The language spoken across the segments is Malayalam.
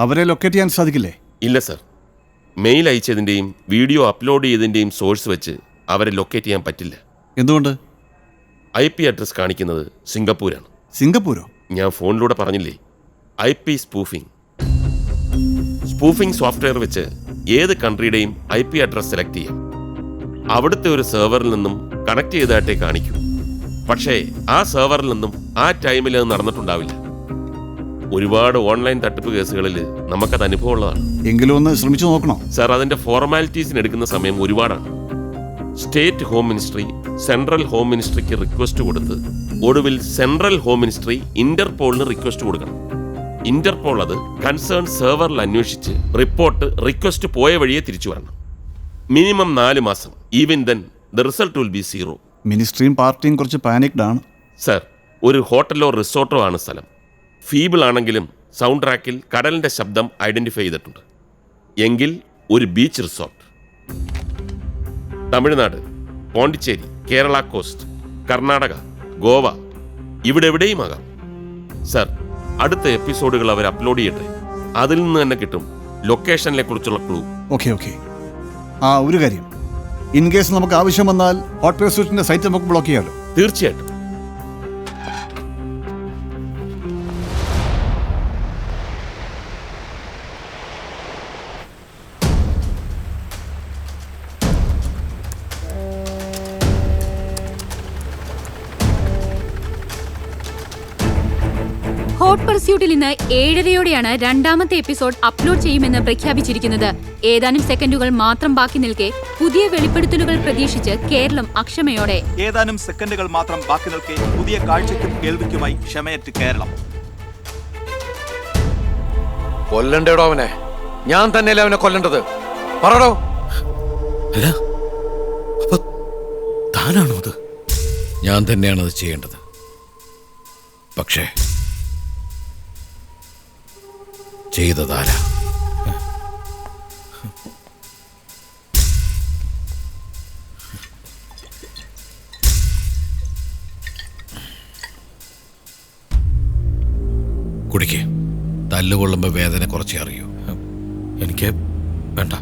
അവരെ ലൊക്കേറ്റ് ചെയ്യാൻ സാധിക്കില്ലേ? ഇല്ല സർ, മെയിൽ അയച്ചതിൻ്റെയും വീഡിയോ അപ്ലോഡ് ചെയ്തതിൻ്റെയും സോഴ്സ് വെച്ച് അവരെ ലൊക്കേറ്റ് ചെയ്യാൻ പറ്റില്ല. എന്തുകൊണ്ട്? IP അഡ്രസ് കാണിക്കുന്നത് സിംഗപ്പൂരാണ്. സിംഗപ്പൂരോ? ഞാൻ ഫോണിലൂടെ പറഞ്ഞില്ലേ, IP സ്പൂഫിംഗ്. സ്പൂഫിംഗ് സോഫ്റ്റ്വെയർ വെച്ച് ഏത് കൺട്രിയുടെയും IP അഡ്രസ് സെലക്ട് ചെയ്യാം. അവിടുത്തെ ഒരു സെർവറിൽ നിന്നും കണക്ട് ചെയ്തതായിട്ടേ കാണിക്കൂ. പക്ഷേ ആ സെർവറിൽ നിന്നും ആ ടൈമിൽ അത് നടന്നിട്ടുണ്ടാവില്ല. ഒരുപാട് ഓൺലൈൻ തട്ടിപ്പ് കേസുകളിൽ നമുക്കത് അനുഭവമുള്ളതാണ്. എങ്കിലും ഒന്ന് ശ്രമിച്ചു നോക്കണോ? സാർ, അതിൻ്റെ ഫോർമാലിറ്റീസിന് എടുക്കുന്ന സമയം ഒരുപാടാണ്. State home ministry central home മിനിസ്ട്രിക്ക് റിക്വസ്റ്റ് കൊടുത്ത് ഒടുവിൽ സെൻട്രൽ ഹോം മിനിസ്ട്രി ഇന്റർപോളിന് റിക്വസ്റ്റ് കൊടുക്കണം. ഇന്റർപോൾ അത് കൺസേൺ സെർവറിൽ അന്വേഷിച്ച് റിക്വസ്റ്റ് പോയ വഴിയെ തിരിച്ചു വരണം. മിനിമം 4 മാസം. Even then the result will be 0. മിനിസ്ട്രിയും പാർട്ടിയും കുറച്ച് പാനിക്ഡ് ആണ്. സർ, ഒരു ഹോട്ടലോ റിസോർട്ടോ ആണ് സ്ഥലം. ഫീബിൾ ആണെങ്കിലും സൗണ്ട് ട്രാക്കിൽ കടലിൻ്റെ ശബ്ദം ഐഡൻറ്റിഫൈ ചെയ്തിട്ടുണ്ട്. എങ്കിൽ ഒരു beach resort. Tamil Nadu, Pondicherry, Kerala cost, Karnataka, Goa, ഇവിടെ എവിടെയും ആകാം. സർ, അടുത്ത എപ്പിസോഡുകൾ അവർ അപ്ലോഡ് ചെയ്യട്ടെ. അതിൽ നിന്ന് തന്നെ കിട്ടും ലൊക്കേഷനെ കുറിച്ചുള്ള ക്ലൂ. ഓക്കെ. ഒരു കാര്യം, ഇൻ കേസ് നമുക്ക് ആവശ്യം വന്നാൽ ഹോട്ട് പേഴ്സൂട്ടിന്റെ സൈറ്റ് നമുക്ക് ബ്ലോക്ക് ചെയ്യാമല്ലോ. തീർച്ചയായിട്ടും. ഹോട്ട് പർസ്യൂട്ടിൽ ഇന്ന് 7:30-യോടെയാണ് രണ്ടാമത്തെ എപ്പിസോഡ് അപ്ലോഡ് ചെയ്യുമെന്ന് പ്രഖ്യാപിച്ചിരിക്കുന്നത്. ഏതാനും സെക്കൻഡുകൾ മാത്രം ബാക്കി നിൽക്കെ പുതിയ വെളിപ്പെടുത്തലുകൾ പ്രതീക്ഷിച്ച് കേരളം അക്ഷമയോടെ. ഏതാനും സെക്കൻഡുകൾ മാത്രം ബാക്കി നിൽക്കെ പുതിയ കാഴ്ചയ്ക്കും കേൾവിക്കുമായി ക്ഷമയറ്റ് കേരളം. കൊല്ലണ്ടേടോ അവനെ. ഞാൻ തന്നെയല്ലേ അവനെ കൊല്ലണ്ടത്. പറടോ. താനാണോ അത്? ഞാൻ തന്നെയാണ് അത് ചെയ്യേണ്ടത്. പക്ഷേ ചെയ്തതാരാ? കുടിക്ക്. തല്ലുകൊള്ളുമ്പോ വേദന കുറച്ചേ അറിയൂ. എനിക്ക് വേണ്ട.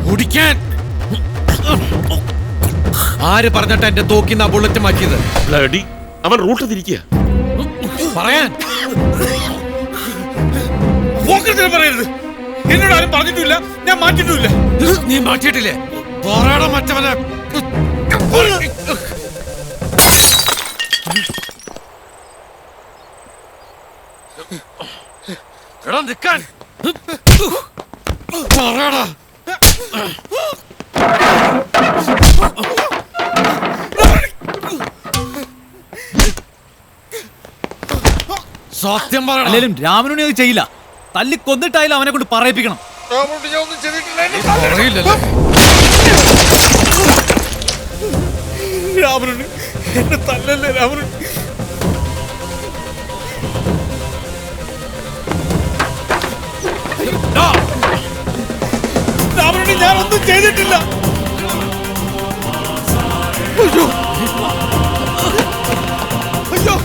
കുടിക്കാൻ ആര് പറഞ്ഞിട്ട് എന്റെ തോക്കിന്ന് ആ ബുള്ളറ്റ് മാറ്റിയത്? അവൻ റൂട്ട് തിരിക്കുക. പറയാൻ പറയരുത്. എന്നോട് ആരും പറഞ്ഞിട്ടില്ല, ഞാൻ മാറ്റിട്ടില്ല. നീ മാറ്റിയിട്ടില്ലേ? പറയണം മറ്റവനെ. എടാ നിക്കാൻ. പറയടാ. സത്യം പറയണം. അല്ലേലും രാമനുണ്ണി അത് ചെയ്യില്ല. തല്ലി കൊന്നിട്ടായാലും അവനെ കൊണ്ട് പറയിപ്പിക്കണം. രാമനുണ്ണി എന്നെ തല്ലല്ലേ രാമനുണ്ണി. രാമനുണ്ണി ഞാനൊന്നും ചെയ്തിട്ടില്ല. അയ്യോ അയ്യോ,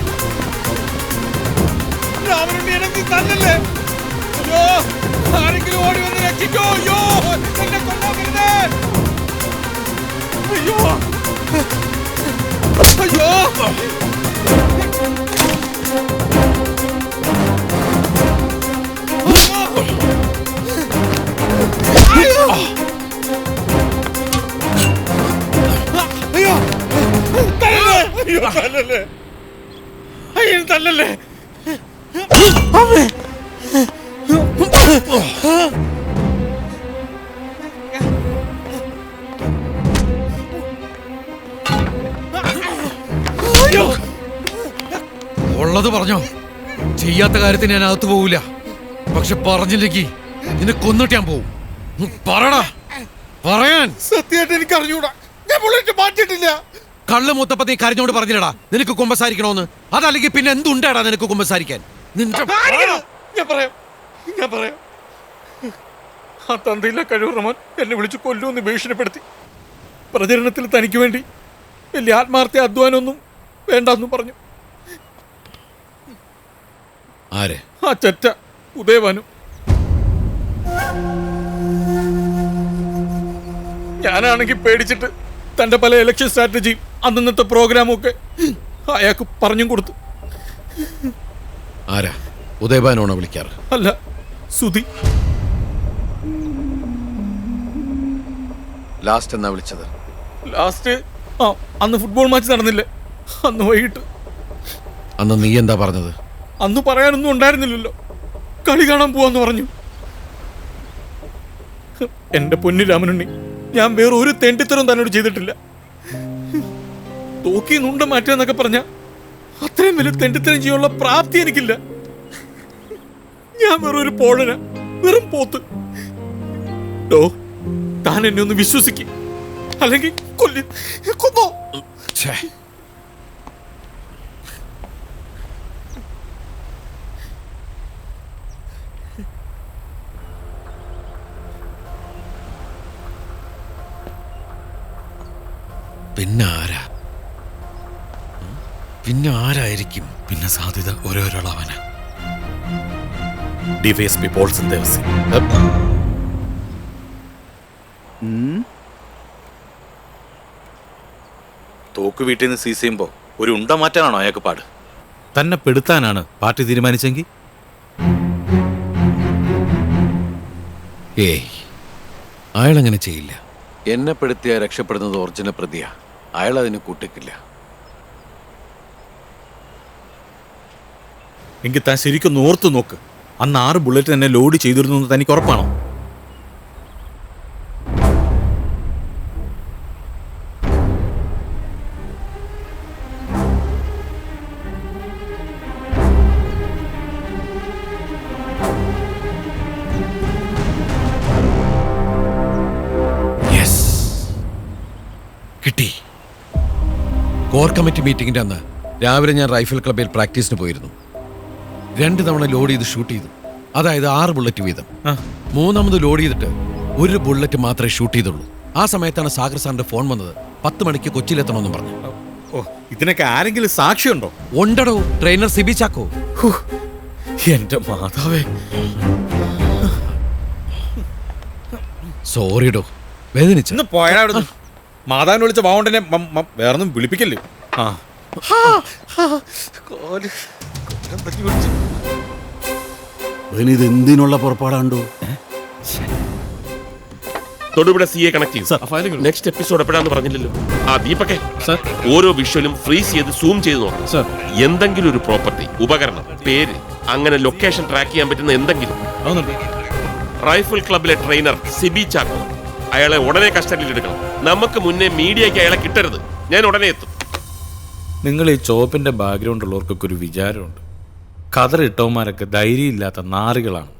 രാമനുണ്ണി എനിക്ക് തല്ലല്ലേ. അയ്യോ, ആരെങ്കിലും ഓടി വന്ന് രക്ഷിക്കോ. അയ്യോ, എന്നെ കൊല്ലാക്കരുതേ. അയ്യോ അയ്യോ. അയ്യോ തല്ലല്ലേ. അയ്യോ തല്ലല്ലേ. ഉള്ളത് പറഞ്ഞോ. ചെയ്യാത്ത കാര്യത്തിന് ഞാൻ അകത്ത് പോവില്ല. പക്ഷെ പറഞ്ഞില്ലെങ്കിൽ നിന്നെ കൊന്നിട്ട് ഞാൻ പോവും. പറടാ. പറയാൻ സത്യമായിട്ട് എനിക്ക് അറിഞ്ഞൂടാ. ഞാൻ ബുള്ളറ്റ് മാറ്റിയിട്ടില്ല. കള്ള് മൂത്തപ്പ നീ കരഞ്ഞോട് പറഞ്ഞില്ലടാ നിനക്ക് കുമ്പസാരിക്കണോന്ന്. അതല്ലെങ്കിൽ പിന്നെ എന്തുണ്ടാടാ നിനക്ക് കുമ്പസാരിക്കാൻ? ഞാൻ പറയാം. ആ തന്തയിലെ കഴിവുറമോൻ എന്നെ വിളിച്ച് കൊല്ലുമെന്ന് ഭീഷണിപ്പെടുത്തി. പ്രചരണത്തിൽ തനിക്ക് വേണ്ടി വലിയ ആത്മാർത്ഥ അധ്വാനമൊന്നും വേണ്ടെന്നും പറഞ്ഞു. ആരെ? ആ ചെറ്റ ഉദയഭാനു. ഞാനാണെങ്കിൽ പേടിച്ചിട്ട് തന്റെ പല ഇലക്ഷൻ സ്ട്രാറ്റജിയും അന്നത്തെ പ്രോഗ്രാമും ഒക്കെ അയാൾക്ക് പറഞ്ഞും കൊടുത്തു. ആരാ? ഉദയഭാനാണോ വിളിക്കാറ്? അല്ല, സുധി. ലാസ്റ്റ് എന്നാ വിളിച്ചത്? ലാസ്റ്റ് അന്ന് ഫുട്ബോൾ മാച്ച് നടന്നില്ലേ, അന്ന് വൈകിട്ട്. അന്ന് നീ എന്താ പറഞ്ഞത്? അന്ന് പറയാനൊന്നും ഉണ്ടായിരുന്നില്ലല്ലോ, കളി കാണാൻ പോവാന്ന് പറഞ്ഞു. എന്റെ പൊന്നു രാമനുണ്ണി, ഞാൻ വേറെ ഒരു തെണ്ടിത്തരം തന്നോട് ചെയ്തിട്ടില്ല. തോക്കി നുണ്ട മാറ്റുക പറഞ്ഞ അത്രയും വലിയ തെണ്ടിത്തരം ചെയ്യാനുള്ള പ്രാപ്തി എനിക്കില്ല. ഞാൻ വെറൊരു പോഴന, വെറും പോത്ത്. താൻ എന്നെ ഒന്ന് വിശ്വസിക്കും, അല്ലെങ്കിൽ കൊന്നോ. പിന്നെ ആരായിരിക്കും? പിന്നെ സാധ്യത ഒരേ ഒരാളാവാനാ. ഡിവൈഎസ്പി പോൾസൺ ദേവസി. തോക്ക് വീട്ടിൽ നിന്ന് സീസ് ചെയ്യുമ്പോൾ ഒരു ഉണ്ട മാറ്റാനാണോ അയാൾക്ക് പാട്? തന്നെ പെടുത്താനാണ് പാർട്ടി തീരുമാനിച്ചെങ്കിൽ ഏയ്, അയാളങ്ങനെ ചെയ്യില്ല. എന്നെ പെടുത്തിയ രക്ഷപ്പെടുന്നത് ഒറിജിനൽ പ്രതിയാ. അയാൾ അതിന് കൂട്ടിക്കില്ല. എങ്കിൽ താൻ ശരിക്കും ഓർത്തു നോക്ക്, അന്ന് 6 ബുള്ളറ്റ് എന്നെ ലോഡ് ചെയ്തിരുന്നു എന്ന് തനിക്ക് ഉറപ്പാണോ? കിട്ടി. കോർ കമ്മിറ്റി മീറ്റിംഗിന്റെ അന്ന് രാവിലെ ഞാൻ റൈഫിൾ ക്ലബ്ബിൽ പ്രാക്ടീസിന് പോയിരുന്നു. 2 തവണ ലോഡ് ചെയ്ത് ഷൂട്ട് ചെയ്തു. അതായത് 6 ബുള്ളറ്റ് വീതം. 3ാമത് ലോഡ് ചെയ്തിട്ട് 1 ബുള്ളറ്റ് മാത്രമേ ഷൂട്ട് ചെയ്തുള്ളൂ. ആ സമയത്താണ് സാഗർ സാറിന്റെ ഫോൺ വന്നത്, 10 മണിക്ക് കൊച്ചിയിലെത്തണമെന്ന് പറഞ്ഞു. ഓ, ഇതിനൊക്കെ ആരെങ്കിലും സാക്ഷിയുണ്ടോ? ഉണ്ടടോ, ട്രെയിനർ സിബി ചാക്കോ. എന്റെ മാതാവേ. സോറിഡോ, വേദനിച്ചു. ഇന്ന് പോയാ മാതാവിനെ വിളിച്ച ബാവുണ്ടനെ വേറൊന്നും വിളിപ്പിക്കല്ലേ. ഇത് എന്തിനുള്ള പുറപ്പാടാണ്ടോ? തൊടുപുഴ CA കണക്ട് ചെയ്യും. നെക്സ്റ്റ് എപ്പിസോഡ് എപ്പോഴാന്ന് പറഞ്ഞില്ലല്ലോ. ആ ദീപക്കെ, ഓരോ വിഷ്വലും ഫ്രീസ് ചെയ്ത് സൂം ചെയ്ത് നോക്കാം. എന്തെങ്കിലും ഒരു പ്രോപ്പർട്ടി, ഉപകരണം, പേര്, അങ്ങനെ ലൊക്കേഷൻ ട്രാക്ക് ചെയ്യാൻ പറ്റുന്ന എന്തെങ്കിലും. റൈഫിൾ ക്ലബിലെ ട്രെയിനർ സിബി ചാക്കോ, അയാളെ ഉടനെ കസ്റ്റഡിയിൽ എടുക്കണം. നമുക്ക് മുന്നേ മീഡിയയ്ക്ക് അയാളെ കിട്ടരുത്. ഞാൻ ഉടനെ എത്തും. നിങ്ങൾ ഈ ചോപ്പിന്റെ ബാക്ക്ഗ്രൗണ്ട് ഉള്ളവർക്കൊക്കെ ഒരു വിചാരമുണ്ട്, കതറിട്ടവന്മാരൊക്കെ ധൈര്യമില്ലാത്ത നാറികളാണ്.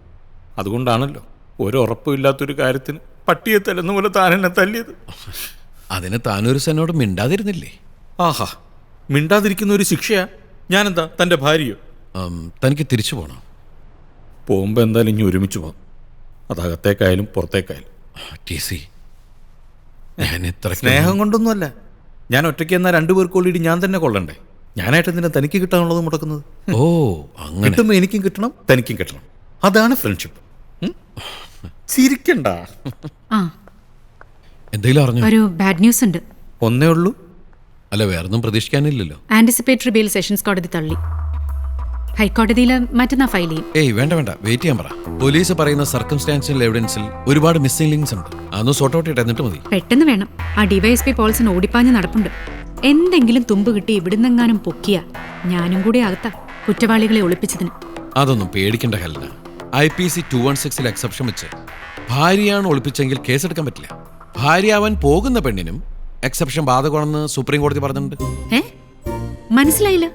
അതുകൊണ്ടാണല്ലോ ഒരു ഉറപ്പുമില്ലാത്തൊരു കാര്യത്തിന് പട്ടിയെ തല്ലുന്ന പോലെ താൻ എന്നെ തല്ലിയത്. അതിന് താനൊരു സനോട് മിണ്ടാതിരുന്നില്ലേ? ആഹാ, മിണ്ടാതിരിക്കുന്ന ഒരു ശിക്ഷയാ? ഞാനെന്താ തന്റെ ഭാര്യയോ? തനിക്ക് തിരിച്ചു പോകണം. പോകുമ്പോൾ എന്തായാലും ഇനി ഒരുമിച്ച് പോകാം, അതകത്തേക്കായാലും പുറത്തേക്കായാലും. ഞാൻ ഇത്ര സ്നേഹം കൊണ്ടൊന്നുമല്ല, ഞാൻ ഒറ്റയ്ക്ക് എന്നാൽ 2 പേർക്ക് ഓൾറെഡി ഞാൻ തന്നെ കൊള്ളണ്ടേ. ഞാനായിട്ട് എന്തിനാ തനിക്ക് കിട്ടാനുള്ളത് മുടക്കുന്നത്? ഓ, അങ്ങനെ. കിട്ടുമ്പോൾ എനിക്കും കിട്ടണം, തനിക്കും കിട്ടണം. അതാണ് ഫ്രണ്ട്ഷിപ്പ്. ചിരിക്കണ്ട. എന്തെങ്കിലും അറിഞ്ഞോ? ഒരു ബാഡ് ന്യൂസ് ഉണ്ട്. ഒന്നേ ഉള്ളൂ? അല്ല, വേറൊന്നും പ്രതീക്ഷിക്കാനില്ലല്ലോ. ആന്റിസിപ്പേറ്ററി ബെയിൽ സെഷൻസ് കോടതി തള്ളി. ഹൈക്കോടതിയിൽ മറ്റന്നാ ഫയൽ ചെയ്യും. ഏയ് വേണ്ട, വെയിറ്റ് ചെയ്യാൻ പറ. പോലീസ് പറയുന്ന സർക്കംസ്റ്റാൻഷ്യൽ എവിഡൻസിൽ ഒരുപാട് മിസ്സിംഗ് ലിങ്ക്സ് ഉണ്ട്. അതൊന്ന് സോർട്ട് ഔട്ട് ചെയ്ത് എന്നിട്ട് മതി. പെട്ടെന്ന് വേണം. ആ ഡിവൈഎസ്പി പോൾസൺ ഓടിപ്പാഞ്ഞ് നടപ്പുണ്ട്. എന്തെങ്കിലും തുമ്പ് കിട്ടി ഇവിടുന്നെങ്ങാനും പൊക്കിയ ഞാനും കൂടി അകത്താ, കുറ്റവാളികളെ ഒളിപ്പിച്ചതിന്. അതൊന്നും പേടിക്കേണ്ട ഹെലന. IPC 216 എക്സെപ്ഷൻ വെച്ച് ഭാര്യയാണ് ഒളിപ്പിച്ചെങ്കിൽ കേസെടുക്കാൻ പറ്റില്ല. ഭാര്യയാവാൻ പോകുന്ന പെണ്ണിനും എക്സെപ്ഷൻ ബാധകമാണെന്ന് സുപ്രീം കോടതി പറഞ്ഞിട്ടുണ്ട്. മനസ്സിലായില്ല.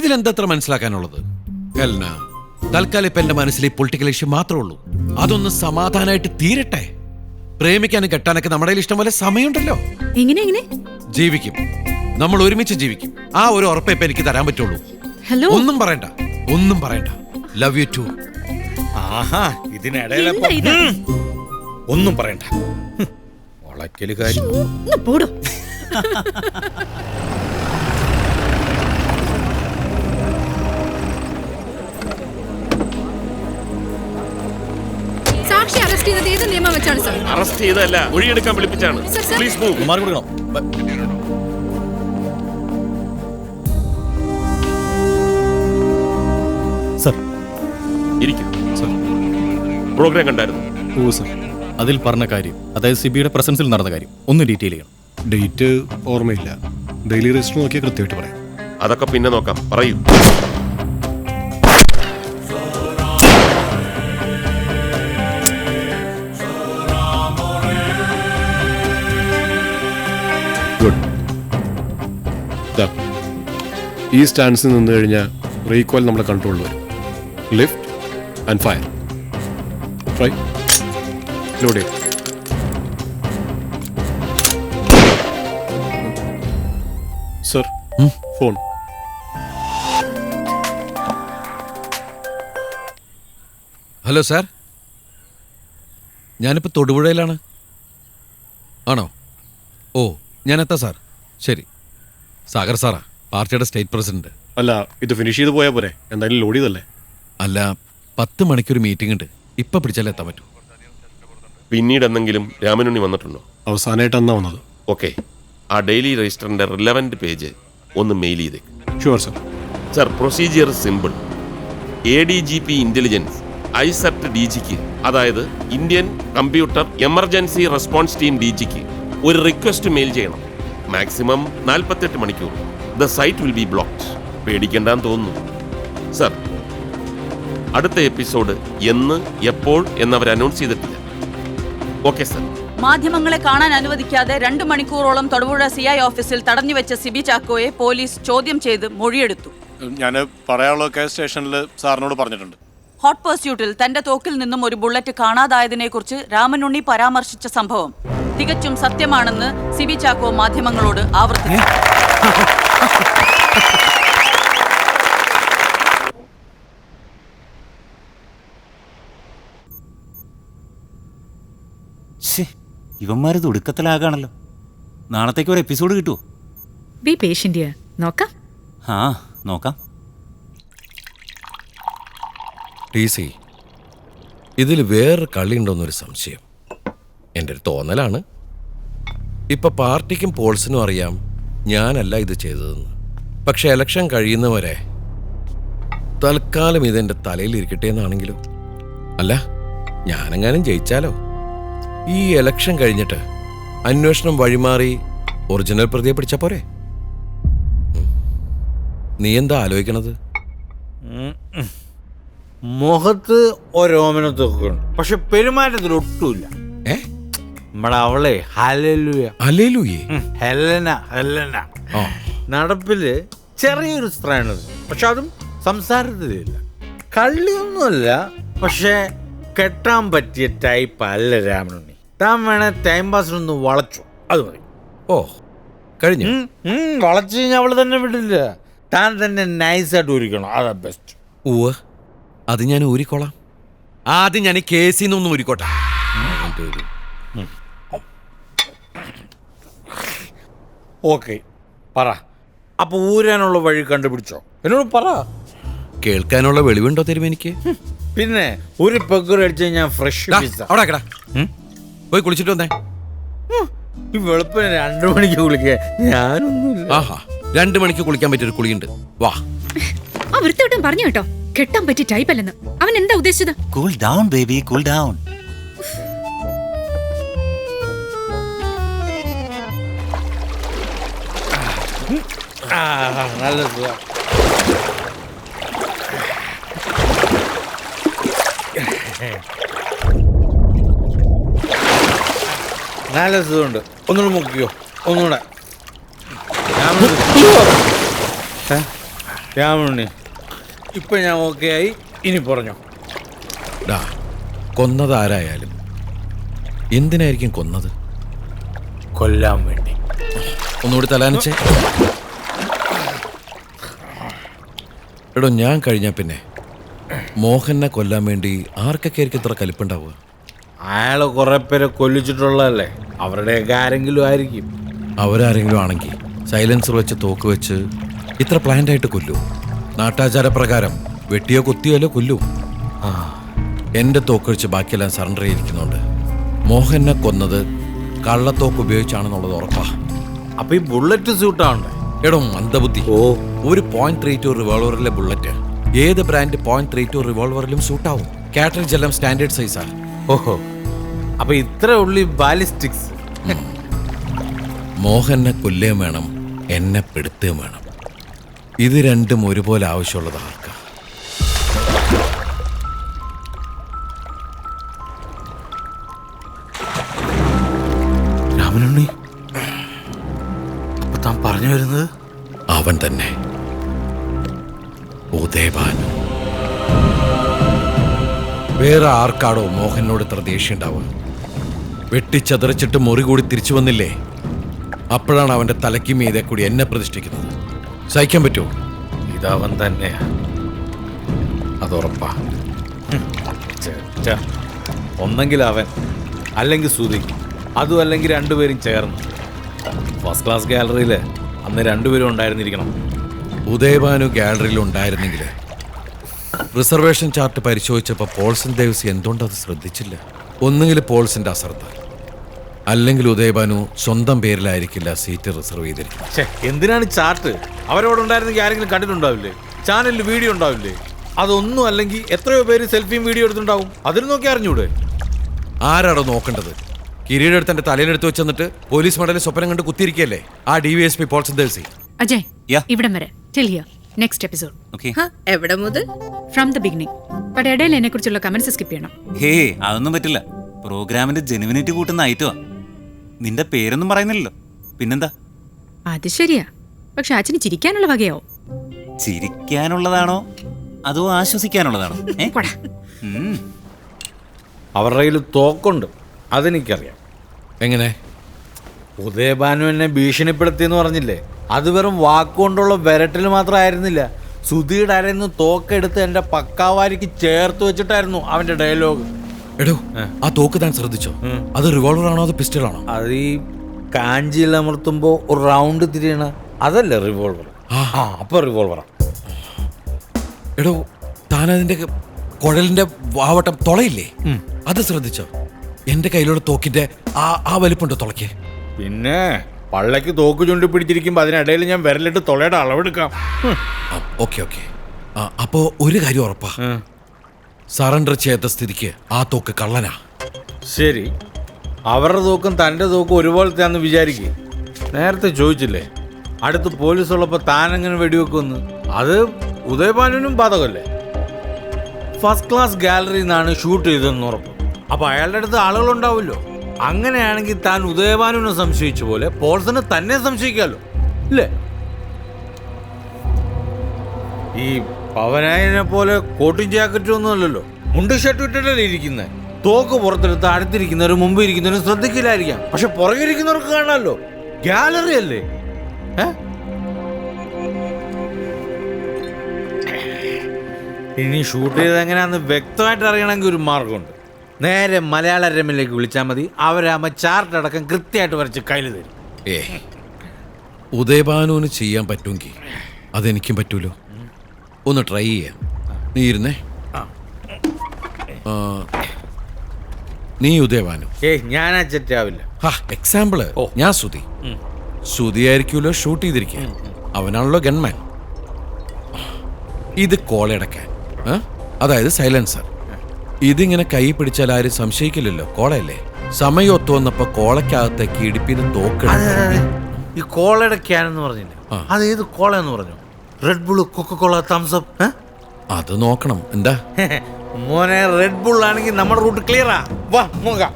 ഇതിലെന്തത്ര മനസ്സിലാക്കാനുള്ളത് ഹെലന? തൽക്കാലം ഇപ്പൊ എന്റെ മനസ്സിൽ ഈ പൊളിറ്റിക്കൽ ഇഷ്യൂ മാത്രമേ ഉള്ളൂ. അതൊന്ന് സമാധാനമായിട്ട് തീരട്ടെ. പ്രേമിക്കാനും കെട്ടാനൊക്കെ നമ്മുടെ ഇഷ്ടം പോലെ സമയമുണ്ടല്ലോ. എങ്ങനെ ജീവിക്കും, നമ്മൾ ഒരുമിച്ച് ജീവിക്കും. ആ ഒരു ഉറപ്പേ ഇപ്പൊ എനിക്ക് തരാൻ പറ്റുള്ളൂ. ഹലോ, ഒന്നും പറയണ്ട. Love you too. ആഹാ, ഇതിനിടയിലെ ഒന്നും പറയണ്ട. വളക്കല് കാര്യം. പോടോ. അറസ്റ്റ് ചെയ്തത് ഏത് നിയമം വെച്ചാണ് സർ? അറസ്റ്റ് ചെയ്തതല്ല, മൊഴിയെടുക്കാൻ വിളിപ്പിച്ചാണ്. Please move. മാറി കൊടുക്കണം. സർ, ഇരിക്കും. പ്രോഗ്രാം കണ്ടായിരുന്നു? ഓ സർ, അതിൽ പറഞ്ഞ കാര്യം, അതായത് സിബിയുടെ പ്രസൻസിൽ നടന്ന കാര്യം ഒന്ന് ഡീറ്റെയിൽ ചെയ്യണം. ഡേറ്റ് ഓർമ്മയില്ല. ഡെയിലി രജിസ്റ്റർ നോക്കിയാൽ കൃത്യമായിട്ട് പറയാം. അതൊക്കെ പിന്നെ നോക്കാം, പറയൂ. ഗുഡ്. ഈ സ്റ്റാൻസിൽ നിന്ന് കഴിഞ്ഞാൽ റീകോയിൽ നമ്മുടെ കൺട്രോളിൽ വരും. Lift and fire. Try. Load ചെയ്യും. Sir, phone. ഹലോ സാർ, ഞാനിപ്പോൾ തൊടുപുഴയിലാണ്. ആണോ? ഓ, ഞാനെത്താം സാർ. ശരി. സാഗർ സാറാ, പാർട്ടിയുടെ സ്റ്റേറ്റ് പ്രസിഡന്റ്. അല്ല, ഇത് ഫിനിഷ് ചെയ്ത് പോയാൽ പോരെ? എന്തായാലും ലോഡ് ചെയ്തല്ലേ? അല്ല, 10 മണിക്കൊരു മീറ്റിംഗ് ഉണ്ട്. ഇപ്പം പിടിച്ചാലേ എത്താൻ പറ്റൂ. പിന്നീട് എന്തെങ്കിലും രാമനുണ്ണി വന്നിട്ടുണ്ടോ? അവസാനമായിട്ട് എന്നാ വന്നത്? ഓക്കെ, ആ ഡെയിലി രജിസ്റ്ററിന്റെ റിലവന്റ് പേജ് ഒന്ന് മെയിൽ ചെയ്തേക്ക്. Sure sir. Sir, procedure simple. ADGP intelligence ICERT DGക്ക്, അതായത് Indian computer emergency response team DGക്ക് ഒരു റിക്വസ്റ്റ് മെയിൽ ചെയ്യണം. മാക്സിമം 48 മണിക്കൂർ. The site will be blocked. പേടിക്കേണ്ടെന്ന് തോന്നുന്നു. സർ, അടുത്ത എപ്പിസോഡ് എന്ന്, എപ്പോൾ എന്നവർ അനൗൺസ് ചെയ്തിട്ടില്ല. Okay sir. മാധ്യമങ്ങളെ കാണാൻ അനുവദിക്കാതെ 2 മണിക്കൂറോളം തൊടുപുഴ CI ഓഫീസിൽ തടഞ്ഞുവെച്ച സിബി ചാക്കോയെ പോലീസ് ചോദ്യം ചെയ്ത് മൊഴിയെടുത്തു. ഞാൻ പറയാനുള്ളതൊക്കെ സ്റ്റേഷനിൽ സാറിനോട് പറഞ്ഞിട്ടുണ്ട്. ഹോട്ട് പർസ്യൂട്ടിൽ തന്റെ തോക്കിൽ നിന്നും ഒരു ബുള്ളറ്റ് കാണാതായതിനെ കുറിച്ച് രാമനുണ്ണി പരാമർശിച്ച സംഭവം തികച്ചും സത്യമാണെന്ന് സിബി ചാക്കോ മാധ്യമങ്ങളോട് ആവർത്തിച്ചു. ഇവന്മാര് ഒടുക്കത്തിലാകാണല്ലോ. നാളത്തേക്ക് ഒരു എപ്പിസോഡ് കിട്ടുമോ? ബി പേഷ്യന്റ്, നോക്കാം. ആ, നോക്കാം. TC, ഇതിൽ വേറെ കളിയുണ്ടോന്നൊരു സംശയം. എൻ്റെ ഒരു തോന്നലാണ്. ഇപ്പം പാർട്ടിക്കും പോൾസിനും അറിയാം ഞാനല്ല ഇത് ചെയ്തതെന്ന്. പക്ഷെ ഇലക്ഷൻ കഴിയുന്നവരെ തൽക്കാലം ഇതെൻ്റെ തലയിലിരിക്കട്ടെ എന്നാണെങ്കിലോ. അല്ല, ഞാനെങ്ങാനും ജയിച്ചാലോ? ഈ ഇലക്ഷൻ കഴിഞ്ഞിട്ട് അന്വേഷണം വഴിമാറി ഒറിജിനൽ പ്രതിയെ പിടിച്ച പോരെ? നീ എന്താ ആലോചിക്കണത്? മുഖത്ത് ഒരോമനത്തൊക്കെ ഉണ്ട്, പക്ഷെ പെരുമാറ്റത്തിൽ ഒട്ടുമില്ല. നമ്മുടെ അവളെ ഹെലന നടപ്പില് ചെറിയൊരു സ്ത്രീയാണത്, പക്ഷെ അതും സംസാരത്തിലില്ല. കള്ളിയൊന്നുമല്ല, പക്ഷെ കെട്ടാൻ പറ്റിയ ടൈപ്പ് അല്ല രാമനുണ്ണി. താൻ വേണേ ടൈം പാസിനൊന്ന് വളച്ചു, അത് മതി. ഓ, കഴിഞ്ഞു. വളച്ചു കഴിഞ്ഞാൽ അവള് തന്നെ വിടില്ല. താൻ തന്നെ നൈസായിട്ട് ഊരിക്കണം, അതാ ബെസ്റ്റ്. ഉവ്വ്, അത് ഞാൻ ഊരിക്കോളാം. ആദ്യം ഞാൻ ഈ കേസിൽ നിന്നൊന്ന് ഊരിക്കോട്ടെ. ഓക്കെ, പറ. അപ്പൊ ഊരാനുള്ള വഴി കണ്ടുപിടിച്ചോ? എന്നോട് പറ. കേൾക്കാനുള്ള വെളിവുണ്ടോ തരും എനിക്ക്? പിന്നെ ഒരു പെഗ്ഗർ അടിച്ച് ഞാൻ ഫ്രഷ് അവിടെ പോയി കുളിച്ചിട്ട് വന്നേ. ഈ വെളുപ്പിന് 2 മണിക്ക് കുളിക്കാൻ ഞാനൊന്നുമില്ല. ആഹാ, 2 മണിക്ക് കുളിക്കാൻ പറ്റിയൊരു കുളിയുണ്ട്. വാ. ആ വൃത്തിയോട്ടം പറഞ്ഞു കേട്ടോ, കെട്ടാൻ പറ്റിയ ടൈപ്പ് അല്ലെന്ന്. അവൻ എന്താ ഉദ്ദേശിച്ചത്? Cool down baby, cool down. നല്ല സുഖം. നല്ല സുഖമുണ്ട്. ഒന്നുകൂടെ മുക്കിയോ? ഒന്നുകൂടെ. രാമനുണ്ണി, ഇപ്പൊ ഞാൻ ഓക്കെ ആയി. ഇനി പറഞ്ഞോ. കൊന്നത് ആരായാലും എന്തിനായിരിക്കും കൊന്നത്? കൊല്ലാൻ വേണ്ടി. ഒന്നുകൂടി തലാനിച്ചേ. എടോ, ഞാൻ കഴിഞ്ഞാൽ പിന്നെ മോഹനെ കൊല്ലാൻ വേണ്ടി ആർക്കൊക്കെ ആയിരിക്കും ഇത്ര കലിപ്പുണ്ടാവുക? അയാള് കുറെ പേരെ കൊല്ലിച്ചിട്ടുള്ളതല്ലേ, അവരുടെയൊക്കെ ആരെങ്കിലും ആയിരിക്കും. അവരാരെങ്കിലും ആണെങ്കിൽ സൈലൻസർ വെച്ച് തോക്ക് വെച്ച് ഇത്ര പ്ലാൻഡ് ആയിട്ട് കൊല്ലൂ? നാട്ടാചാര പ്രകാരം വെട്ടിയോ കുത്തിയോല്ലോ കൊല്ലൂ. എൻ്റെ തോക്കൊഴിച്ച് ബാക്കിയെല്ലാം സറണ്ടർ ചെയ്തിരിക്കുന്നുണ്ട്. മോഹനെ കൊന്നത് കള്ളത്തോക്ക് ഉപയോഗിച്ചാണെന്നുള്ളത് ഉറപ്പാ. അപ്പൊ ഈ ബുള്ളറ്റ് സ്യൂട്ടാവണ്ടേ? എടോ മന്ദബുദ്ധി. ഒരു .32 റിവോൾവറിലെ ബുള്ളറ്റ് ഏത് ബ്രാൻഡ് .32 റിവോൾവറിലും സൂട്ടാവും. കാറ്ററിജ് എല്ലാം സ്റ്റാൻഡേർഡ് സൈസാ. ഓഹോ, അപ്പൊ ഇത്ര ഉള്ളി ബാലിസ്റ്റിക്സ്. മോഹനെ കൊല്ലുകയും വേണം, എന്നെ പെടുത്തുകയും വേണം. ഇത് രണ്ടും ഒരുപോലെ ആവശ്യമുള്ളത് ആർക്കാ? രാമനുണ്ണി, അപ്പൊ താൻ പറഞ്ഞു വരുന്നത്? അവൻ തന്നെ, ഉദയഭാനു. വേറെ ആർക്കാടോ മോഹനോട് ഇത്ര ദേഷ്യം ഉണ്ടാവുക? വെട്ടിച്ചതറിച്ചിട്ട് മുറി കൂടി തിരിച്ചു വന്നില്ലേ? അപ്പോഴാണ് അവന്റെ തലയ്ക്ക് മീതെ കൂടി എന്നെ പ്രതിഷ്ഠിക്കുന്നത്. സഹിക്കാൻ പറ്റുമോ? ഇതവൻ തന്നെയാ, അതുറപ്പാ. ഒന്നെങ്കിൽ അവൻ, അല്ലെങ്കിൽ സുധി, അതും അല്ലെങ്കിൽ രണ്ടുപേരും ചേർന്ന്. ഫസ്റ്റ് ക്ലാസ് ഗാലറിയിൽ അന്ന് രണ്ടുപേരും ഉണ്ടായിരുന്നിരിക്കണം. ഉദയഭാനു ഗാലറിയിൽ ഉണ്ടായിരുന്നെങ്കിൽ റിസർവേഷൻ ചാർട്ട് പരിശോധിച്ചപ്പോൾ പോൾസൺ ദേവസി എന്തുകൊണ്ടത് ശ്രദ്ധിച്ചില്ല? ഒന്നുകിൽ പോൾസിന്റെ അശ്രദ്ധ, അല്ലെങ്കിൽ ഉദയഭാനു സ്വന്തം പേരിലായിരിക്കില്ല സീറ്റ് റിസർവ് ചെയ്തിരിക്കുന്നത്. എന്തിനാണ് ചാർട്ട്? അവരോട് ഉണ്ടായിരുന്നെങ്കിൽ ആരെങ്കിലും കണ്ടിട്ടുണ്ടാവില്ലേ? ചാനലിൽ വീഡിയോ ഉണ്ടാവില്ലേ? അതൊന്നും അല്ലെങ്കിൽ എത്രയോ പേര് സെൽഫിയും വീഡിയോ എടുത്തിട്ടുണ്ടാവും. അതിൽ നോക്കി അറിഞ്ഞൂടെ? ആരാടോ നോക്കേണ്ടത്? കിരീടം എടുത്ത് എന്റെ തലയിലെടുത്ത് വെച്ചെന്നിട്ട് പോലീസ് മടലിൽ സ്വപ്നം കണ്ട് കുത്തിയിരിക്കല്ലേ ആ DVSP പോൾസൺ ദേവസി. അജയ്, ഇവിടം വരെ. Till here. Next episode. എവിടെ മുതൽ? From the beginning. പക്ഷേ ഇടയിൽ എന്നെ കുറിച്ചുള്ള കമന്റ്സ് സ്കിപ്പ് ചെയ്യണം. ഹേ, അതൊന്നും പറ്റില്ല. പ്രോഗ്രാമിന്റെ ജെനുവിനിറ്റി കൂട്ടുന്ന ഐറ്റമാ. നിന്റെ പേരൊന്നും പറയുന്നില്ലല്ലോ, പിന്നെന്താ? അത് ശരിയാ, പക്ഷെ അച്ഛന് ചിരിക്കാനുള്ള വകയാവും. ചിരിക്കാനുള്ളതാണോ അതോ ആശ്വസിക്കാനുള്ളതാണോ? അവരുടെ കയ്യിൽ തോക്കുണ്ട്, അതെനിക്കറിയാം. എങ്ങനെ? ഉദയഭാനു എന്നെ ഭീഷണിപ്പെടുത്തിയെന്ന് പറഞ്ഞില്ലേ? അത് വെറും വാക്കുകൊണ്ടുള്ള വിരട്ടിൽ മാത്രമായിരുന്നില്ല. സുധിയുടെ അരന്ന് തോക്കെടുത്ത് എൻ്റെ പക്കാവാരിക്ക് ചേർത്ത് വെച്ചിട്ടായിരുന്നു അവന്റെ ഡയലോഗ്. എടോ, ആ തോക്ക് താൻ ശ്രദ്ധിച്ചോ? അത് റിവോൾവർ ആണോ അതോ പിസ്റ്റൾ ആണോ? അത് ഈ കാഞ്ചിയിൽ അമർത്തുമ്പോ ഒരു റൗണ്ട് തിരിയണ അതല്ലേ റിവോൾവർ? അപ്പൊ റിവോൾവറാ. എടോ, താൻ അതിന്റെ കുഴലിന്റെ വാവട്ടം തുളയില്ലേ, അത് ശ്രദ്ധിച്ചോ? എന്റെ കയ്യിലുള്ള തോക്കിന്റെ ആ വലിപ്പുണ്ടോ തുളയ്ക്ക്? പിന്നെ പള്ളക്ക് തോക്ക് ചുണ്ടി പിടിച്ചിരിക്കുമ്പോ അതിനിടയിൽ ഞാൻ വിരലിട്ട് തുളയുടെ അളവെടുക്കാം. Okay okay. അപ്പോ ഒരു കാര്യം ഉറപ്പാ, സറണ്ടർ ചെയ്ത സ്ഥിതിക്ക് ആ തോക്ക് കള്ളനാ. ശരി, അവരുടെ തോക്കും തൻ്റെ തോക്കും ഒരുപോലത്തെയാന്ന് വിചാരിക്കുക. നേരത്തെ ചോദിച്ചില്ലേ അടുത്ത് പോലീസ് ഉള്ളപ്പോൾ താനെങ്ങനെ വെടിവെക്കുമെന്ന്? അത് ഉദയഭാനുവിനും ബാധകമല്ലേ? ഫസ്റ്റ് ക്ലാസ് ഗാലറിയിൽ നിന്നാണ് ഷൂട്ട് ചെയ്തതെന്ന് ഉറപ്പ്. അപ്പോൾ അയാളുടെ അടുത്ത് ആളുകളുണ്ടാവുമല്ലോ. അങ്ങനെയാണെങ്കിൽ താൻ ഉദയഭാനുവിനെ സംശയിച്ച പോലെ പോൾസനെ തന്നെ സംശയിക്കാമല്ലോ, ഇല്ലേ? ഈ പവനായനെ പോലെ കോട്ടും ജാക്കറ്റും ഒന്നും അല്ലല്ലോ, മുണ്ട് ഷർട്ട് ഇട്ടിട്ടല്ലേ ഇരിക്കുന്നത്. തോക്ക് പുറത്തെടുത്ത് അടുത്തിരിക്കുന്നവരും മുമ്പ് ഇരിക്കുന്നവരും ശ്രദ്ധിക്കില്ലായിരിക്കാം, പക്ഷെ പുറകിരിക്കുന്നവർക്ക് കാണാമല്ലോ. ഗാലറി അല്ലേ? ഇനി ഷൂട്ട് ചെയ്ത് എങ്ങനെയാന്ന് വ്യക്തമായിട്ട് അറിയണമെങ്കിൽ ഒരു മാർഗമുണ്ട്. നേരെ മലയാള രമ്യയിലേക്ക് വിളിച്ചാൽ മതി. അവരാകുമ്പോൾ ചാർട്ട് അടക്കം കൃത്യമായിട്ട് വരച്ച് കയ്യിൽ തരും. ഉദയഭാനുവിന് ചെയ്യാൻ പറ്റുമെങ്കിൽ അതെനിക്കും പറ്റൂലോ. ഒന്ന് ട്രൈ ചെയ്യാം. നീ ഇരുന്നേ. നീ ഉദയഭാനു. ഞാനാ ചെറ്റാവില്ല. എക്സാമ്പിള് ഞാൻ സുധി. സുധി ആയിരിക്കുമല്ലോ ഷൂട്ട് ചെയ്തിരിക്കുക. അവനാണല്ലോ ഗൺമാൻ. ഇത് കോളയടക്കാൻ, അതായത് സൈലൻസർ. ഇതിങ്ങനെ കൈ പിടിച്ചാൽ ആരും സംശയിക്കില്ലല്ലോ, കോളയല്ലേ. സമയം ഒത്തു വന്നപ്പോ കോളയ്ക്കകത്തേക്ക് ഇടിപ്പിന് തോക്ക്. ഈ കോളയുടെ ക്യാനെന്ന് പറഞ്ഞില്ലേ, അത് ഏത് കോള എന്ന് പറഞ്ഞു? Red bull, Coca Cola, thumbs up? അത് നോക്കണം. എന്താ മോനെ, റെഡ് ബുൾ ആണെങ്കിൽ നമ്മുടെ റൂട്ട് ക്ലിയറാ. വാ നോക്കാം.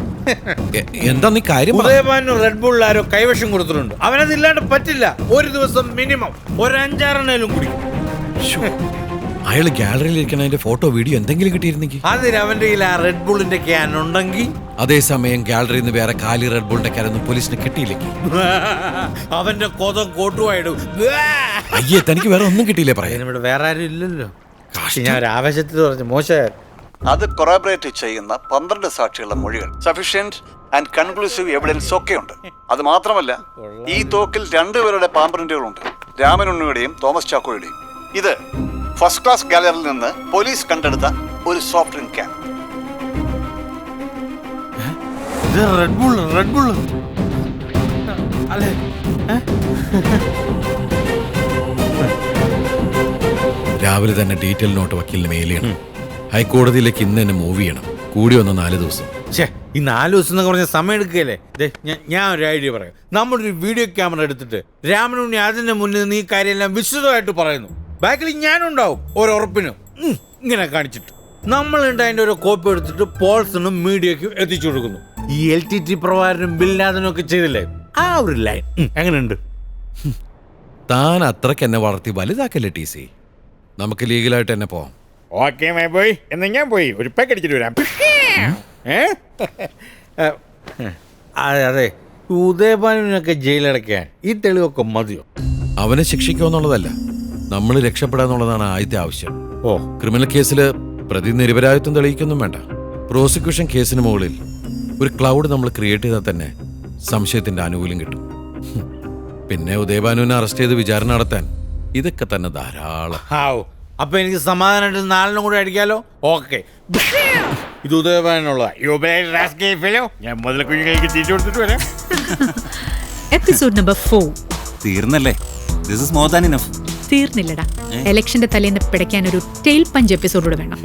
എന്താ നീ കാര്യം? ഉദയഭാനു റെഡ് ബുൾ ആരോ കൈവശം കൊടുത്തിട്ടുണ്ട്. അവനതില്ലാണ്ട് പറ്റില്ല. ഒരു ദിവസം മിനിമം ഒരു 5-6 കുടിക്കും. അയാള് ഗാലറിയിൽ ഇരിക്കണ അതിന്റെ ഫോട്ടോ വീഡിയോ എന്തെങ്കിലും കിട്ടിയിരുന്നെങ്കിൽ. അതിന് അവന്റെ കയ്യിൽ ആ റെഡ് ബുള്ളിന്റെ ക്യാൻ ഉണ്ടെങ്കിൽ. അതേസമയം ഗാലറിയിൽ നിന്ന് വേറെ കാലി റെഡ് ബുള്ളിന്റെ ക്യാനൊന്നും പോലീസിന് കിട്ടിയില്ലെങ്കിൽ അവന്റെ കൊതം കോട്ടുമായിടും. അയ്യേ, തനിക്ക് വേറെ ഒന്നും കിട്ടിയില്ലേ പറയാൻ? ഇവിടെ വേറെ ആരും ഇല്ലല്ലോ. ഞാൻ ഒരു ആവേശത്തിൽ പറഞ്ഞു മോശം. അത് കൊറാബറേറ്റ് ചെയ്യുന്ന 12 സാക്ഷികളുടെ മൊഴികൾ, സഫീഷ്യന്റ് ആൻഡ് കൺക്ലൂസീവ് എവിഡൻസ് ഒക്കെയുണ്ട്. അത് മാത്രമല്ല, ഈ തോക്കിൽ 2 പേരുടെ പാമ്പ്രിന്റുകളുണ്ട്, രാമനുണ്ണിയുടെയും തോമസ് ചാക്കോയുടെയും. ഇത് ഫസ്റ്റ് ക്ലാസ് ഗാലറിയിൽ നിന്ന് പോലീസ് കണ്ടെടുത്ത ഒരു സോഫ്റ്റ് ഡ്രിങ്ക് ക്യാൻ. ഇത് റെഡ് ബുള്ള് അല്ലേ? രാവിലെ തന്നെ ഡീറ്റെയിൽ നോട്ട് വക്കീലിന് മെയിൽ ചെയ്യണം. ഹൈക്കോടതിയിലേക്ക് ഇന്ന് തന്നെ മൂവ് ചെയ്യണം. കൂടി വന്ന 4 ദിവസം. ഈ 4 ദിവസം എന്നൊക്കെ പറഞ്ഞ സമയം എടുക്കുകയല്ലേ? ഞാൻ ഒരു ഐഡിയ പറയാം. നമ്മളൊരു വീഡിയോ ക്യാമറ എടുത്തിട്ട് രാമനുണ്ണി അതിന്റെ മുന്നിൽ നീ കാര്യമെല്ലാം വിശദമായിട്ട് പറയുന്നു. ബാക്കിൽ ഞാനുണ്ടാവും ഒരുറപ്പിനും ഇങ്ങനെ കാണിച്ചിട്ട്. നമ്മളുണ്ട് അതിന്റെ ഒരു കോപ്പി എടുത്തിട്ട് പോൾസിനും മീഡിയക്കും എത്തിച്ചു കൊടുക്കുന്നു. ഈ LTT പ്രവാരനും ബില്ലാദനും ഒക്കെ ചെയ്തില്ലേ, ആ ഒരു ലൈൻ എങ്ങനെയുണ്ട്? താൻ അത്രയ്ക്ക് എന്നെ വളർത്തി വലുതാക്കല്ലേ TC. നമുക്ക് ലീഗലായിട്ട് തന്നെ പോവാം. ഓക്കെ പോയി എന്നാ ഞാൻ പോയി ഒരു പാക്ക് അടിച്ചിട്ട് വരാം. അതെ, ഉദയഭാനുവിനൊക്കെ ജയിലടയ്ക്കാൻ ഈ തെളിവൊക്കെ മതിയോ? അവനെ ശിക്ഷിക്കുമെന്നുള്ളതല്ല, നമ്മൾ രക്ഷപ്പെടാന്നുള്ളതാണ് ആദ്യത്തെ ആവശ്യം. ക്രിമിനൽ കേസിൽ പ്രതി നിരപരാധിത്വം തെളിയിക്കൊന്നും വേണ്ട. പ്രോസിക്യൂഷൻ കേസിന് മുകളിൽ ഒരു ക്ലൗഡ് നമ്മൾ ക്രിയേറ്റ് ചെയ്താൽ തന്നെ സംശയത്തിന്റെ ആനുകൂല്യം കിട്ടും. പിന്നെ ഉദയഭാനുവിനെ അറസ്റ്റ് ചെയ്ത് വിചാരണ നടത്താൻ ഇതൊക്കെ തന്നെ ധാരാളം. അപ്പൊ എനിക്ക് സമാധാനമായിട്ട് 4 കൂടെ അടിക്കാലോ? ഓക്കെ, ഇത് ഉദയഭാനുള്ള ഞാൻ മുതൽ കുഞ്ഞുങ്ങൾക്ക് തിരിച്ചു കൊടുത്തിട്ട് വരാം. എപ്പിസോഡ് നമ്പർ 4 തീർന്നല്ലേ? This is more than enough. തീർന്നില്ലടാ. ഇലക്ഷന്റെ തലേന്ന് പിടയ്ക്കാൻ ഒരു ടെയിൽ പഞ്ച് എപ്പിസോഡൂടെ വേണം.